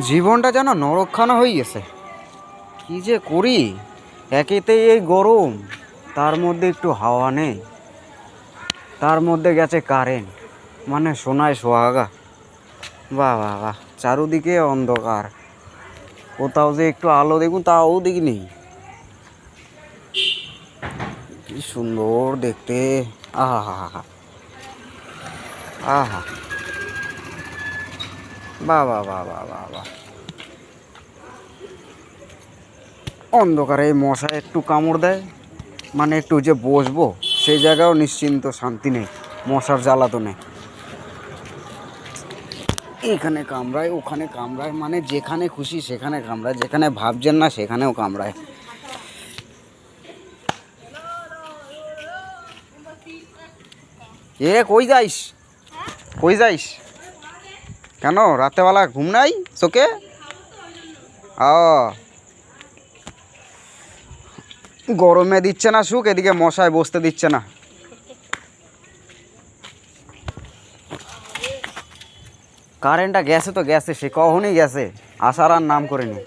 জীবনটা যেন নরকখানা হয়ে গেছে। কি যে করি, একেতেই এই গরম, তার মধ্যে একটু হাওয়া নেই, তার মধ্যে গেছে কারেন্ট, মানে সোনায় সোহাগা। বাহ বাহ বাহ, চারুদিকে অন্ধকার, কোথাও যে একটু আলো দেখুন তাও দেখিনি। কি সুন্দর দেখতে, আহা হা হা, আহা, বাহ বাহ বাহ বাহ বাহ বাহ। অন্ধকারে এই মশা একটু কামড় দেয়, মানে একটু যে বসবো সেই জায়গাও নিশ্চিন্ত শান্তি নেই, মশার জ্বালাতনে। এখানে কামড়ায়, ওখানে কামড়ায়, মানে যেখানে খুশি সেখানে কামড়ায়, যেখানে ভাবছেন না সেখানেও কামড়ায়। এ কই যাইস, কই যাইস কেন? রাতেবেলা ঘুম নাই চোখে? ও, গরমে দিচ্ছে না সুখ, এদিকে মশায় বসতে দিচ্ছে না। কারেন্টটা গেছে তো গেছে, সে কখনই গেছে, আসার আর নাম করেনি।